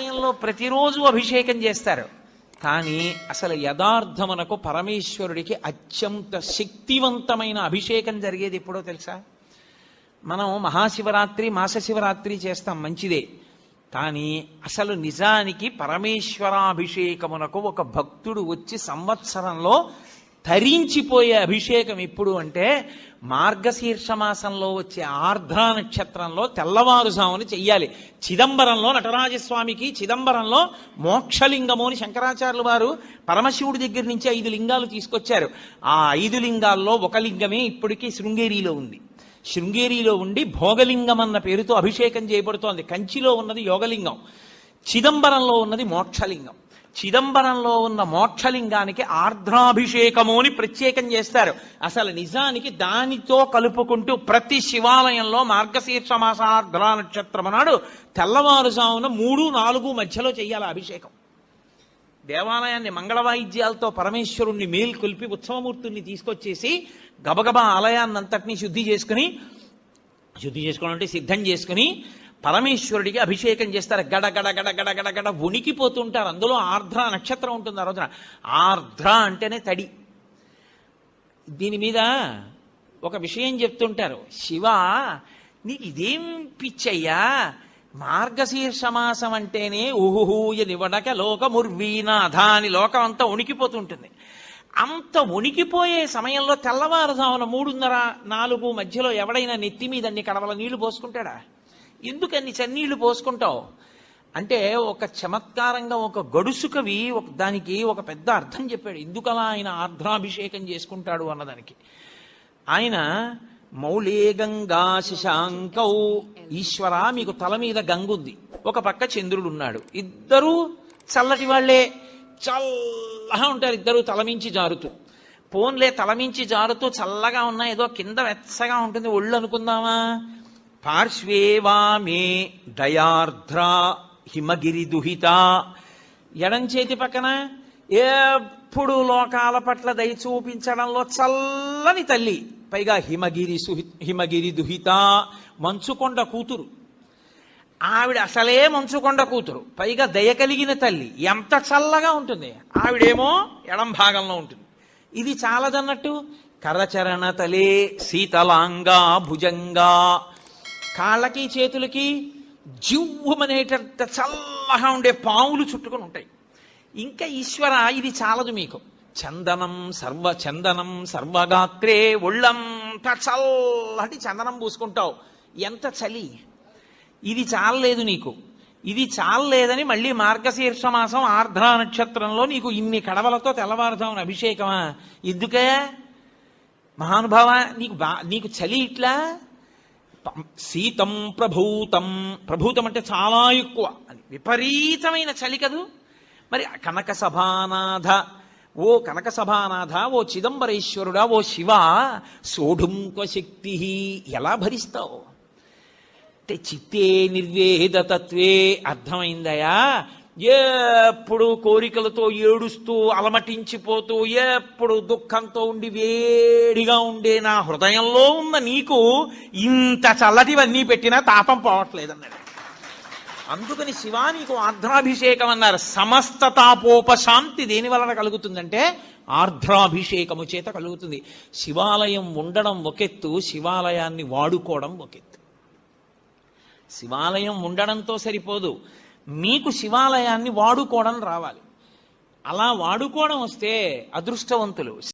శివాలయంలో ప్రతిరోజు అభిషేకం చేస్తారు. కానీ అసలు యథార్థమునకు పరమేశ్వరుడికి అత్యంత శక్తివంతమైన అభిషేకం జరిగేది ఎప్పుడో తెలుసా? మనం మహాశివరాత్రి మాస శివరాత్రి చేస్తాం, మంచిదే. కానీ అసలు నిజానికి పరమేశ్వరాభిషేకమునకు ఒక భక్తుడు వచ్చి సంవత్సరంలో తరించిపోయే అభిషేకం ఎప్పుడు అంటే మార్గశీర్ష మాసంలో వచ్చే ఆర్ద్రా నక్షత్రంలో తెల్లవారుజామున చెయ్యాలి. చిదంబరంలో నటరాజస్వామికి చిదంబరంలో మోక్షలింగము అని శంకరాచార్యులు వారు పరమశివుడి దగ్గర నుంచి 5 లింగాలు తీసుకొచ్చారు. ఆ 5 లింగాల్లో ఒక లింగమే ఇప్పటికీ శృంగేరిలో ఉంది. శృంగేరిలో ఉండి భోగలింగం అన్న పేరుతో అభిషేకం చేయబడుతోంది. కంచిలో ఉన్నది యోగలింగం, చిదంబరంలో ఉన్నది మోక్షలింగం. చిదంబరంలో ఉన్న మోక్షలింగానికి ఆర్ద్రాభిషేకము అని ప్రత్యేకం చేస్తారు. అసలు నిజానికి దానితో కలుపుకుంటూ ప్రతి శివాలయంలో మార్గశీర్ష మాస ఆర్ద్రా నక్షత్రం నాడు తెల్లవారుజామున 3-4 మధ్యలో చెయ్యాలి అభిషేకం. దేవాలయాన్ని మంగళవాయిద్యాలతో పరమేశ్వరుణ్ణి మేల్కొల్పి ఉత్సవమూర్తుల్ని తీసుకొచ్చేసి గబగబా ఆలయాన్నంతటినీ శుద్ధి చేసుకోవడం అంటే సిద్ధం చేసుకుని పరమేశ్వరుడికి అభిషేకం చేస్తారు. గడ గడ గడ గడ గడ గడ వణికిపోతుంటారు. అందులో ఆర్ద్ర నక్షత్రం ఉంటుంది ఆ రోజున. ఆర్ద్ర అంటేనే తడి. దీని మీద ఒక విషయం చెప్తుంటారు, శివ నీకు ఇదేం పిచ్చయ్యా, మార్గశీర్ష మాసం అంటేనే ఊహూయ నివడక లోకముర్వీనాథ అని లోకం అంతా వణికిపోతుంటుంది. అంత వణికిపోయే సమయంలో తెల్లవారుజామున 3:30-4 మధ్యలో ఎవడైనా నెత్తి మీద అన్ని కడవల నీళ్లు పోసుకుంటాడా? ఎందుకు అన్ని చన్నీళ్లు పోసుకుంటావు అంటే ఒక చమత్కారంగా ఒక గడుసు కవి దానికి ఒక పెద్ద అర్థం చెప్పాడు. ఎందుకలా ఆయన ఆర్ద్రాభిషేకం చేసుకుంటాడు అన్నదానికి. ఆయన మౌళే గంగా శశాంకౌ, ఈశ్వర మీకు తల మీద గంగుంది, ఒక పక్క చంద్రుడు ఉన్నాడు, ఇద్దరూ చల్లటి వాళ్లే, చల్లగా ఉంటారు ఇద్దరు తలమించి జారుతూ. పోన్లే తలమించి జారుతూ చల్లగా ఉన్నా ఏదో కింద వెచ్చగా ఉంటుంది ఒళ్ళు అనుకుందామా. పార్శ్వేవామే దయార్ద్ర హిమగిరి దుహిత, ఎడం చేతి పక్కన ఎప్పుడు లోకాల పట్ల దయ చూపించడంలో చల్లని తల్లి, పైగా హిమగిరి దుహిత మంచుకొండ కూతురు. ఆవిడ అసలే మంచుకొండ కూతురు, పైగా దయ కలిగిన తల్లి. ఎంత చల్లగా ఉంటుంది. ఆవిడేమో ఎడం భాగంలో ఉంటుంది. ఇది చాలదన్నట్టు కరచరణ తలే శీతలాంగా భుజంగా, కాళ్ళకి చేతులకి జివ్వమనేటంత చల్లగా ఉండే పావులు చుట్టుకొని ఉంటాయి. ఇంకా ఈశ్వర ఇది చాలదు మీకు, చందనం సర్వగాత్రే, ఒళ్ళంతా చల్లటి చందనం పూసుకుంటావు. ఎంత చలి. ఇది చాలలేదు నీకు. ఇది చాలలేదని మళ్ళీ మార్గశీర్ష మాసం ఆర్ద్రా నక్షత్రంలో నీకు ఇన్ని కడవలతో తెల్లవారుజామున అభిషేకమా? ఎందుకే మహానుభావ, నీకు చలి ఇట్లా. శీతం ప్రభూతం అంటే చాలా ఎక్కువ, అది విపరీతమైన చలి కదూ. మరి కనక సభానాథ, ఓ చిదంబరేశ్వరుడా, ఓ శివ, సోఢుంక శక్తి ఎలా భరిస్తావు అంటే చిత్తే నిర్వేదతత్వే. అర్థమైందయా? ఎప్పుడు కోరికలతో ఏడుస్తూ అలమటించిపోతూ ఎప్పుడు దుఃఖంతో ఉండి వేడిగా ఉండే నా హృదయంలో ఉన్న నీకు ఇంత చల్లటివన్నీ పెట్టినా తాపం పోవట్లేదన్నాడు. అందుకని శివా నీకు ఆర్ద్రాభిషేకం అన్నారు. సమస్త తాపోపశాంతి దేని వలన కలుగుతుందంటే ఆర్ద్రాభిషేకము చేత కలుగుతుంది. శివాలయం ఉండడం ఒకెత్తు, శివాలయాన్ని వాడుకోవడం ఒకెత్తు. శివాలయం ఉండడంతో సరిపోదు, మీకు శివాలయాన్ని వాడుకోవడం రావాలి. అలా వాడుకోవడం వస్తే అదృష్టవంతులు.